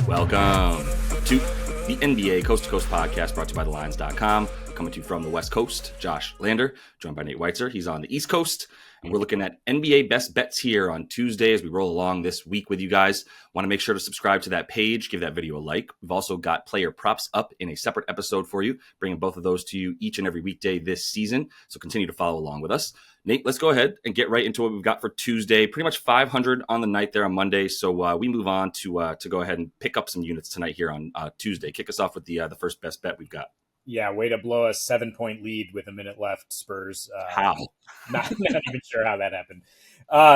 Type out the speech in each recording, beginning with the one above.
Welcome to the NBA Coast to Coast podcast brought to you by TheLines.com. Coming to you from the West Coast, Josh Lander, joined by Nate Weitzer. He's on the East Coast. And we're looking at NBA best bets here on Tuesday as we roll along this week with you guys. Want to make sure to subscribe to that page, give that video a like. We've also got player props up in a separate episode for you, bringing both of those to you each and every weekday this season. So continue to follow along with us. Nate, let's go ahead and get right into what we've got for Tuesday. Pretty much 500 on the night there on Monday. So we move on to go ahead and pick up some units tonight here on Tuesday. Kick us off with the first best bet we've got. Yeah, way to blow a 7-point lead with a minute left, Spurs. How? Not even sure how that happened.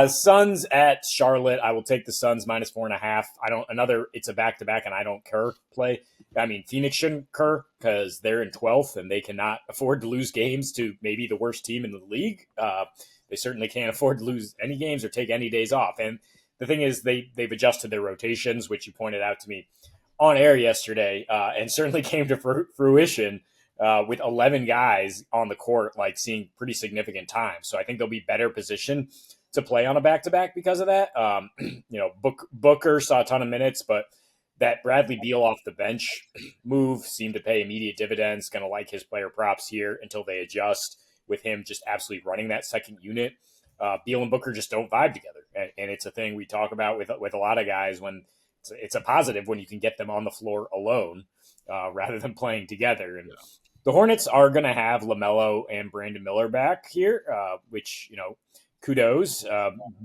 Suns at Charlotte. I will take the Suns minus 4.5. It's a back-to-back, and I don't care play. I mean, Phoenix shouldn't care because they're in 12th, and they cannot afford to lose games to maybe the worst team in the league. They certainly can't afford to lose any games or take any days off. And the thing is, they've adjusted their rotations, which you pointed out to me on air yesterday, and certainly came to fruition with 11 guys on the court, like seeing pretty significant time. So I think they'll be better positioned to play on a back-to-back because of that. Booker saw a ton of minutes, but that Bradley Beal off the bench move seemed to pay immediate dividends. Going to like his player props here until they adjust with him just absolutely running that second unit. Beal and Booker just don't vibe together. And it's a thing we talk about with a lot of guys when it's a positive when you can get them on the floor alone rather than playing together. And the Hornets are going to have LaMelo and Brandon Miller back here, which, kudos.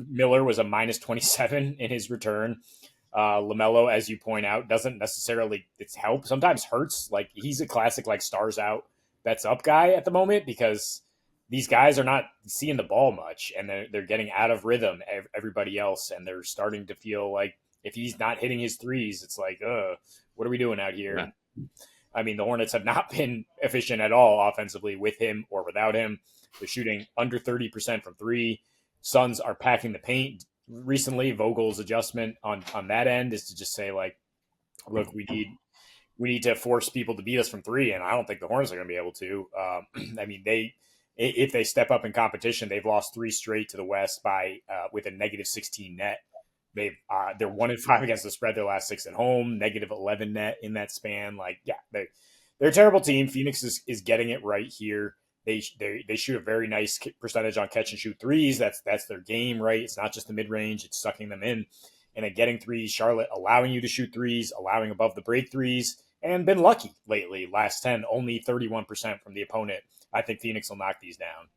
Miller was a minus 27 in his return. LaMelo, as you point out, doesn't necessarily help. Sometimes hurts. Like he's a classic, like stars out, bets up guy at the moment because these guys are not seeing the ball much and they're getting out of rhythm, everybody else. And they're starting to feel like, if he's not hitting his threes, it's like, what are we doing out here? Yeah. I mean, the Hornets have not been efficient at all offensively with him or without him. They're shooting under 30% from three. Suns are packing the paint. Recently, Vogel's adjustment on that end is to just say, like, look, we need to force people to beat us from three, and I don't think the Hornets are going to be able to. I mean, if they step up in competition, they've lost 3 straight to the West with a negative 16 net. They're 1-5 against the spread. Their last 6 at home, negative 11 net in that span. Like, yeah, they're a terrible team. Phoenix is getting it right here. They shoot a very nice percentage on catch and shoot threes. That's their game, right? It's not just the mid range; it's sucking them in and getting threes. Charlotte allowing you to shoot threes, allowing above the break threes, and been lucky lately. Last 10, only 31% from the opponent. I think Phoenix will knock these down.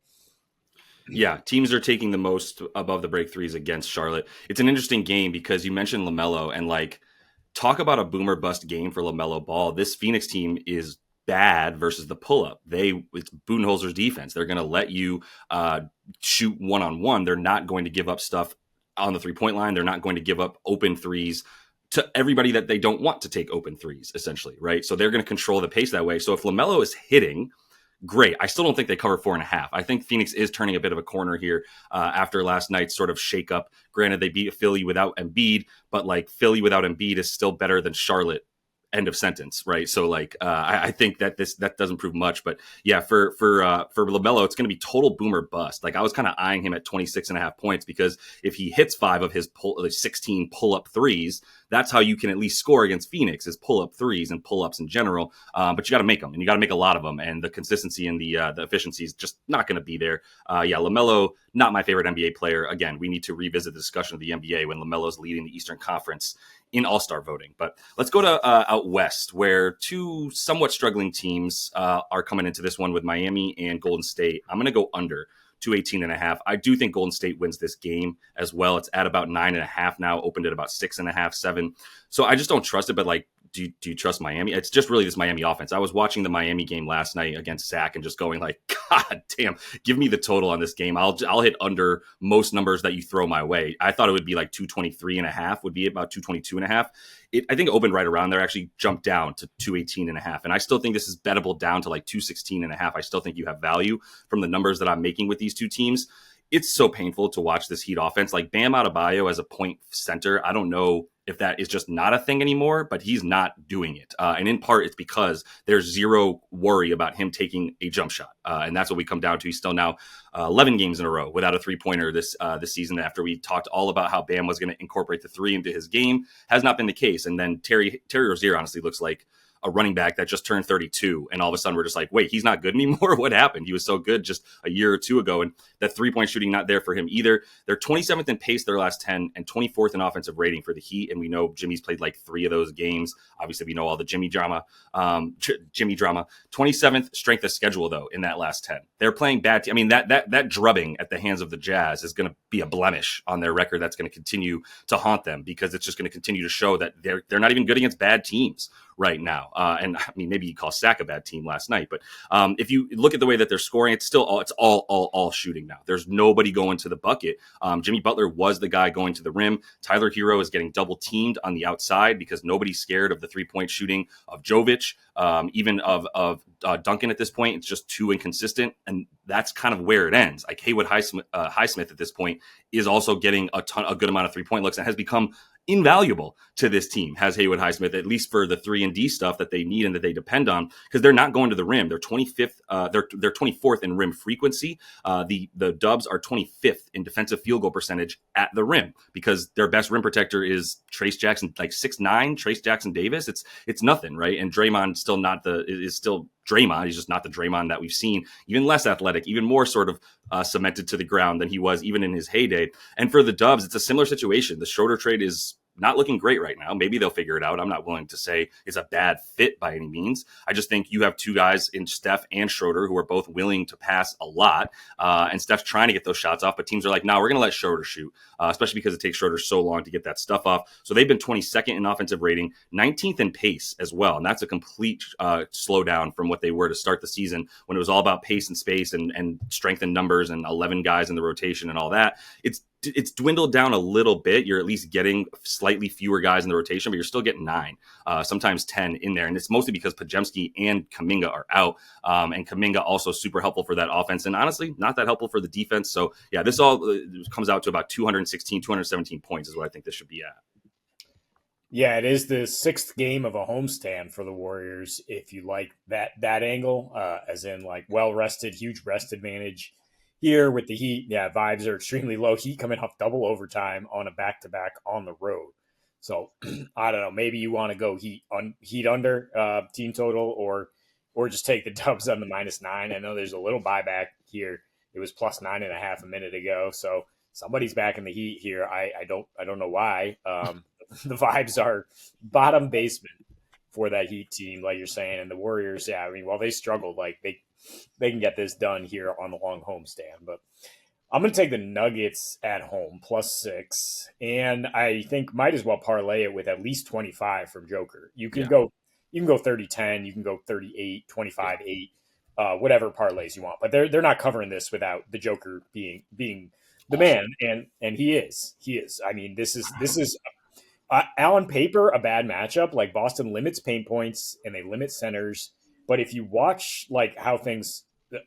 Yeah, teams are taking the most above the break threes against Charlotte. It's an interesting game because you mentioned LaMelo and talk about a boomer bust game for LaMelo Ball. This Phoenix team is bad versus the pull-up. It's Budenholzer's defense. They're going to let you shoot one-on-one. They're not going to give up stuff on the three-point line. They're not going to give up open threes to everybody that they don't want to take open threes, essentially, right? So they're going to control the pace that way. So if LaMelo is hitting, great. I still don't think they cover 4.5. I think Phoenix is turning a bit of a corner here after last night's sort of shakeup. Granted, they beat Philly without Embiid, but Philly without Embiid is still better than Charlotte. End of sentence, right? So I think that that doesn't prove much, but yeah, for LaMelo, it's going to be total boomer bust. I was kind of eyeing him at 26.5 points because if he hits 5 of his 16 pull-up threes, that's how you can at least score against Phoenix is pull-up threes and pull-ups in general. But you got to make them, and you got to make a lot of them, and the consistency and the efficiency is just not going to be there. LaMelo, not my favorite NBA player. Again, we need to revisit the discussion of the NBA when LaMelo's leading the Eastern Conference in All-Star voting. But let's go to out west, where 2 somewhat struggling teams are coming into this one with Miami and Golden State. I'm going to go under 218.5. I do think Golden State wins this game as well. It's at about 9.5 now, opened at about 6.5, 7. So I just don't trust it, but do you trust Miami? It's just really this Miami offense. I was watching the Miami game last night against Zach and just going God damn, give me the total on this game. I'll hit under most numbers that you throw my way. I thought it would be 223.5, would be about 222.5. I think it opened right around there, actually jumped down to 218.5. And I still think this is bettable down to 216.5. I still think you have value from the numbers that I'm making with these two teams. It's so painful to watch this Heat offense. Bam Adebayo as a point center, I don't know if that is just not a thing anymore, but he's not doing it. And in part, it's because there's zero worry about him taking a jump shot. And that's what we come down to. He's still now 11 games in a row without a three-pointer this season, after we talked all about how Bam was going to incorporate the three into his game. Has not been the case. And then Terry Rozier honestly looks like a running back that just turned 32, and all of a sudden we're just like, wait, he's not good anymore? What happened? He was so good just a year or two ago, and that three-point shooting not there for him either. They're 27th in pace their last 10 and 24th in offensive rating for the Heat, and we know Jimmy's played like 3 of those games. Obviously, we know all the Jimmy drama. 27th strength of schedule, though, in that last 10. They're playing bad. I mean, that drubbing at the hands of the Jazz is going to be a blemish on their record that's going to continue to haunt them, because it's just going to continue to show that they're not even good against bad teams right now. And I mean, maybe you call Sac a bad team last night, but if you look at the way that they're scoring, it's all shooting now. There's nobody going to the bucket. Jimmy Butler was the guy going to the rim. Tyler Hero is getting double teamed on the outside because nobody's scared of the 3-point shooting of Jovic, even of Duncan at this point. It's just too inconsistent, and that's kind of where it ends. Like Haywood Highsmith at this point is also getting a good amount of 3-point looks and has become invaluable to this team, has Haywood Highsmith, at least for the 3 and D stuff that they need and that they depend on, because they're not going to the rim. They're 25th, they're 24th in rim frequency. The Dubs are 25th in defensive field goal percentage at the rim, because their best rim protector is Trace Jackson, like 6'9", Trace Jackson Davis. It's nothing, right? And Draymond is still Draymond. He's just not the Draymond that we've seen, even less athletic, even more sort of cemented to the ground than he was even in his heyday. And for the Dubs, it's a similar situation. The Schroeder trade is not looking great right now. Maybe they'll figure it out. I'm not willing to say it's a bad fit by any means. I just think you have two guys in Steph and Schroeder who are both willing to pass a lot. And Steph's trying to get those shots off, but teams are like, no, we're going to let Schroeder shoot, especially because it takes Schroeder so long to get that stuff off. So they've been 22nd in offensive rating, 19th in pace as well. And that's a complete slowdown from what they were to start the season, when it was all about pace and space and strength in numbers and 11 guys in the rotation and all that. It's dwindled down a little bit. You're at least getting slightly fewer guys in the rotation, but you're still getting 9, sometimes 10 in there. And it's mostly because Podziemski and Kuminga are out. And Kuminga also super helpful for that offense, and honestly, not that helpful for the defense. So yeah, this all comes out to about 216, 217 points is what I think this should be at. Yeah, it is the 6th game of a homestand for the Warriors, if you like that angle, as in like well-rested, huge rest advantage. Here with the Heat, yeah, vibes are extremely low. Heat coming off double overtime on a back-to-back on the road. So I don't know. Maybe you want to go Heat under team total, or just take the Dubs on the -9. I know there's a little buyback here. It was plus 9.5 a minute ago. So somebody's back in the Heat here. I don't know why. The vibes are bottom basement for that Heat team, like you're saying, and the Warriors. Yeah, I mean, while they struggled, like they can get this done here on the long homestand. But I'm going to take the Nuggets at home +6, and I think might as well parlay it with at least 25 from Joker. You can go 30-10, you can go 38-25-8, whatever parlays you want. But they're not covering this without the Joker being the man, and he is. I mean, this is on paper a bad matchup. Like Boston limits paint points and they limit centers. But if you watch like how things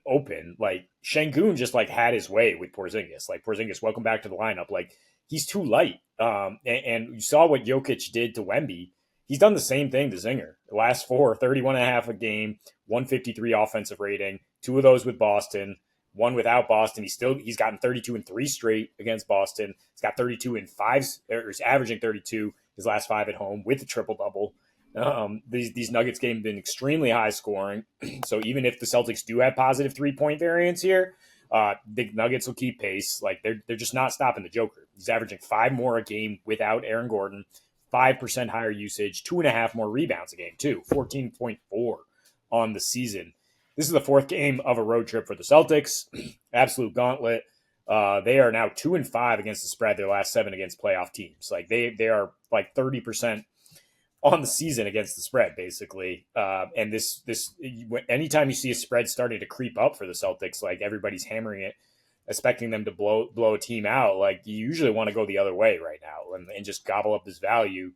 open, like Şengün just like had his way with Porzingis. Like Porzingis, welcome back to the lineup. Like he's too light. And you saw what Jokic did to Wemby. He's done the same thing to Zinger. The last 4, 31.5 a game, 153 offensive rating. 2 of those with Boston, 1 without Boston. He's gotten 32 in 3 straight against Boston. He's got 32 in 5, or he's averaging 32 his last 5 at home with a triple double. These Nuggets games have been extremely high scoring. So even if the Celtics do have positive 3-point variance here, the Nuggets will keep pace. Like they're just not stopping the Joker. He's averaging 5 more a game without Aaron Gordon, 5% higher usage, 2.5 more rebounds a game too, 14.4 on the season. This is the 4th game of a road trip for the Celtics. Absolute gauntlet. They are now 2-5 against the spread. Their last 7 against playoff teams. Like they are like 30% on the season against the spread, basically. And this anytime you see a spread starting to creep up for the Celtics, like everybody's hammering it, expecting them to blow a team out. Like you usually want to go the other way right now and just gobble up this value,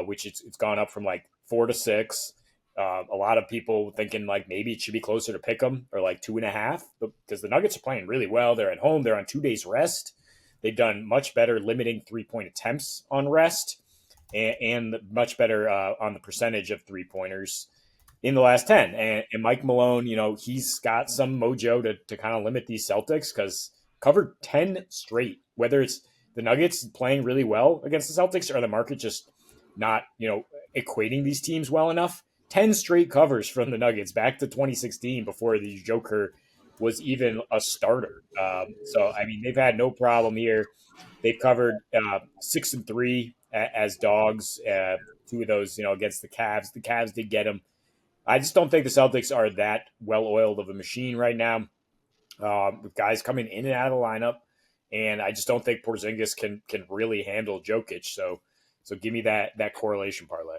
which it's gone up from like 4 to 6. A lot of people thinking like maybe it should be closer to pick 'em or like 2.5, because the Nuggets are playing really well. They're at home. They're on 2 days rest. They've done much better limiting 3-point attempts on rest. and much better on the percentage of 3-pointers in the last 10. And Mike Malone, he's got some mojo to kind of limit these Celtics because covered 10 straight, whether it's the Nuggets playing really well against the Celtics or the market just not, equating these teams well enough. 10 straight covers from the Nuggets back to 2016 before the Joker was even a starter. So, I mean, they've had no problem here. They've covered 6-3 as dogs. Two of those, against the Cavs. The Cavs did get them. I just don't think the Celtics are that well oiled of a machine right now. With guys coming in and out of the lineup, and I just don't think Porzingis can really handle Jokic. So give me that correlation parlay.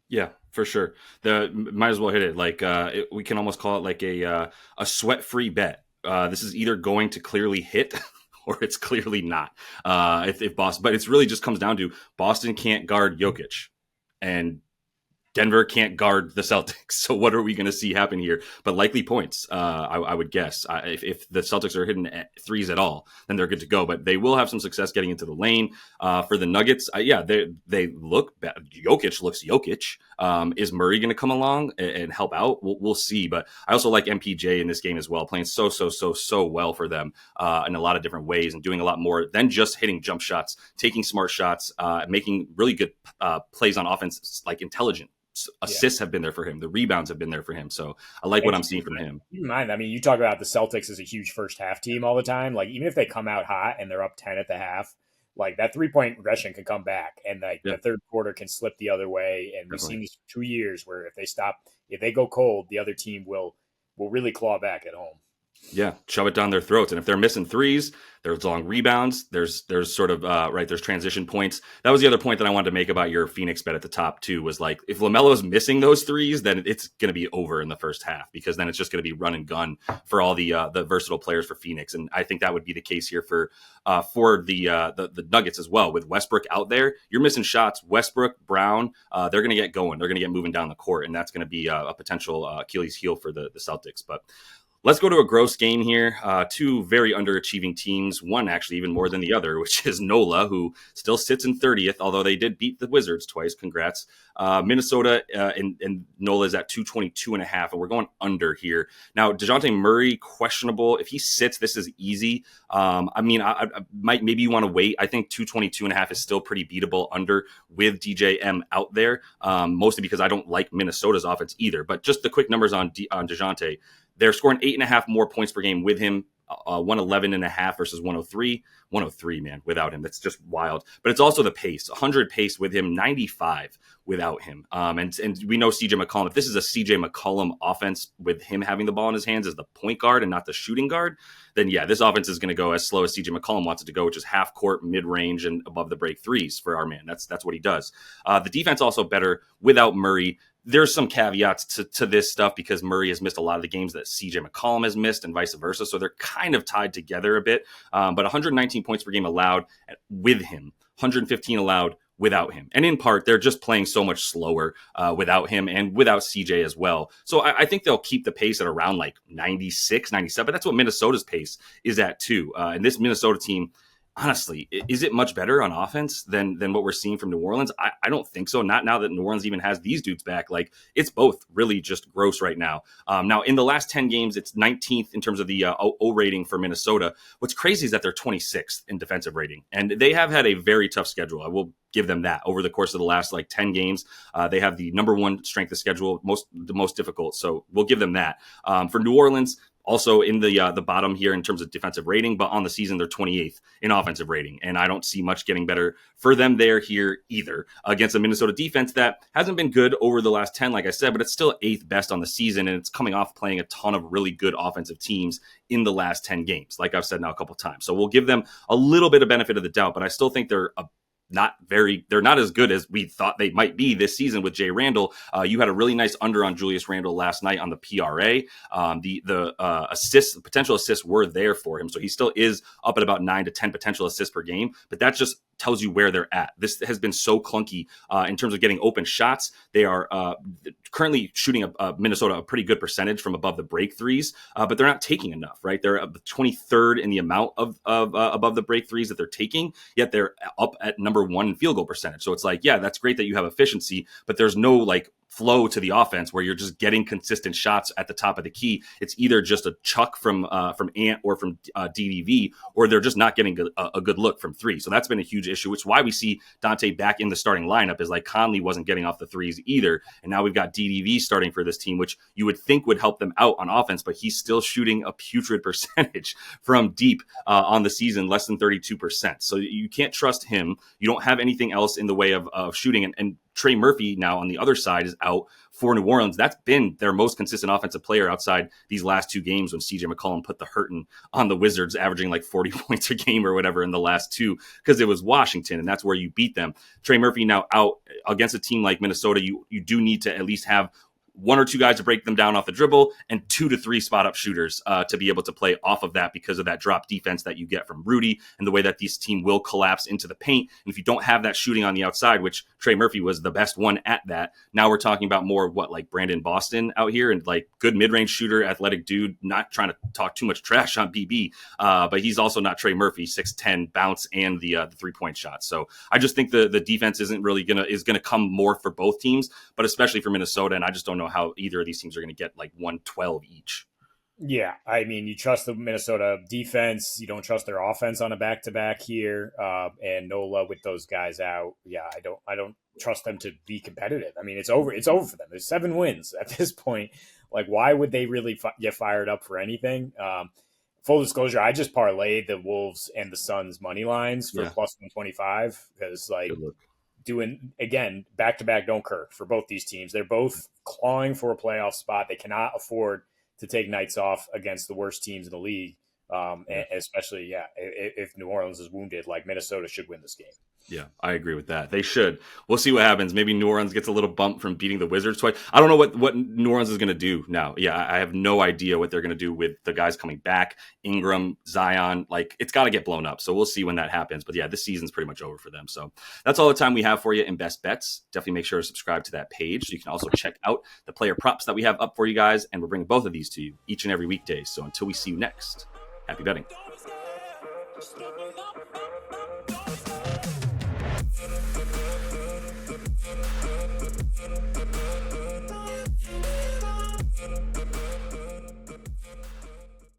Yeah, for sure. Might as well hit it. Like we can almost call it like a sweat-free bet. This is either going to clearly hit or it's clearly not. If Boston, but it's really just comes down to Boston can't guard Jokic, and Denver can't guard the Celtics. So what are we going to see happen here? But likely points, I would guess. If the Celtics are hitting threes at all, then they're good to go. But they will have some success getting into the lane. For the Nuggets, they look bad. Jokic looks Jokic. Is Murray going to come along and help out? We'll see. But I also like MPJ in this game as well, playing so well for them in a lot of different ways and doing a lot more than just hitting jump shots, taking smart shots, making really good plays on offense, like intelligent. Assists have been there for him. The rebounds have been there for him. So I like what I'm seeing from him. Keep in mind, I mean, you talk about the Celtics as a huge first half team all the time. Like, even if they come out hot and they're up 10 at the half, like that 3-point regression can come back, and like the third quarter can slip the other way. And we've seen this for 2 years where if they go cold, the other team will really claw back at home. Yeah, shove it down their throats. And if they're missing threes, there's long rebounds. There's sort of there's transition points. That was the other point that I wanted to make about your Phoenix bet at the top too. Was like if LaMelo's missing those threes, then it's going to be over in the first half, because then it's just going to be run and gun for all the versatile players for Phoenix. And I think that would be the case here for the Nuggets as well. With Westbrook out there, you're missing shots. Westbrook, Brown, they're going to get going. They're going to get moving down the court, and that's going to be a potential Achilles heel for the Celtics. But let's go to a gross game here. Two very underachieving teams, one actually even more than the other, which is NOLA, who still sits in 30th, although they did beat the Wizards twice. Congrats. Minnesota and NOLA is at 222.5, and we're going under here. Now, DeJounte Murray, questionable. If he sits, this is easy. I mean, I maybe you want to wait. I think 222.5 is still pretty beatable under with DJM out there, mostly because I don't like Minnesota's offense either. But just the quick numbers on DeJounte. They're scoring 8.5 more points per game with him, 111.5 versus 103. 103, man, without him. That's just wild. But it's also the pace. 100 pace with him, 95 without him. And we know CJ McCollum. If this is a CJ McCollum offense with him having the ball in his hands as the point guard and not the shooting guard, then yeah, this offense is going to go as slow as CJ McCollum wants it to go, which is half court, mid range, and above the break threes for our man. That's what he does. The defense also better without Murray. There's some caveats to this stuff because Murray has missed a lot of the games that CJ McCollum has missed and vice versa. So they're kind of tied together a bit. But 119 points per game allowed with him, 115 allowed without him. And in part, they're just playing so much slower without him and without CJ as well. So I think they'll keep the pace at around like 96, 97. That's what Minnesota's pace is at too. And this Minnesota team, honestly, is it much better on offense than what we're seeing from New Orleans? I don't think so. Not now that New Orleans even has these dudes back. Like, it's both really just gross right now. Now, in the last 10 games, it's 19th in terms of the O rating for Minnesota. What's crazy is that they're 26th in defensive rating. And they have had a very tough schedule. I will give them that. Over the course of the last 10 games, they have the number one strength of schedule, the most difficult. So we'll give them that. For New Orleans, also in the bottom here in terms of defensive rating, but on the season, they're 28th in offensive rating. And I don't see much getting better for them there here either against a Minnesota defense that hasn't been good over the last 10, like I said, but it's still 8th best on the season. And it's coming off playing a ton of really good offensive teams in the last 10 games, like I've said now a couple times. So we'll give them a little bit of benefit of the doubt, but I still think they're not as good as we thought they might be this season with Jay Randall. You had a really nice under on Julius Randle last night on the PRA. The potential assists were there for him. So he still is up at about 9 to 10 potential assists per game, but that just tells you where they're at. This has been so clunky in terms of getting open shots. They are currently shooting Minnesota a pretty good percentage from above the break threes, but they're not taking enough, right? They're 23rd in the amount of above the break threes that they're taking, yet they're up at number number 1 in field goal percentage. So it's like, yeah, that's great that you have efficiency, but there's no like flow to the offense where you're just getting consistent shots at the top of the key. It's either just a chuck from Ant or from DDV, or they're just not getting a good look from 3. So that's been a huge issue, which is why we see Dante back in the starting lineup, is like Conley wasn't getting off the threes either. And now we've got DDV starting for this team, which you would think would help them out on offense, but he's still shooting a putrid percentage from deep on the season, less than 32%. So you can't trust him. You don't have anything else in the way of shooting. And Trey Murphy now on the other side is out for New Orleans. That's been their most consistent offensive player outside these last 2 games when CJ McCollum put the hurting on the Wizards, averaging like 40 points a game or whatever in the last 2, because it was Washington, and that's where you beat them. Trey Murphy now out against a team like Minnesota. You do need to at least have 1 or 2 guys to break them down off the dribble, and 2 to 3 spot up shooters to be able to play off of that, because of that drop defense that you get from Rudy and the way that this team will collapse into the paint. And if you don't have that shooting on the outside, which Trey Murphy was the best one at that, now we're talking about more of what, like Brandon Boston out here, and like good mid-range shooter, athletic dude, not trying to talk too much trash on BB, but he's also not Trey Murphy, 6'10", bounce, and the 3-point shot. So I just think the defense isn't really gonna come more for both teams, but especially for Minnesota. And I just don't know how either of these teams are going to get like 112 each. Yeah, I mean, you trust the Minnesota defense. You don't trust their offense on a back-to-back here, and Nola with those guys out. Yeah, I don't trust them to be competitive. I mean, it's over. It's over for them. There's 7 wins at this point. Like, why would they really get fired up for anything? Full disclosure, I just parlayed the Wolves and the Suns money lines for plus 125, because like doing, again, back-to-back don't curve for both these teams. They're both clawing for a playoff spot. They cannot afford to take nights off against the worst teams in the league, especially, if New Orleans is wounded, like Minnesota should win this game. Yeah, I agree with that. They should. We'll see what happens. Maybe New Orleans gets a little bump from beating the Wizards twice. I don't know what New Orleans is going to do now. Yeah, I have no idea what they're going to do with the guys coming back. Ingram, Zion, like it's got to get blown up. So we'll see when that happens. But yeah, this season's pretty much over for them. So that's all the time we have for you in Best Bets. Definitely make sure to subscribe to that page. You can also check out the player props that we have up for you guys. And we're bringing both of these to you each and every weekday. So until we see you next, happy betting.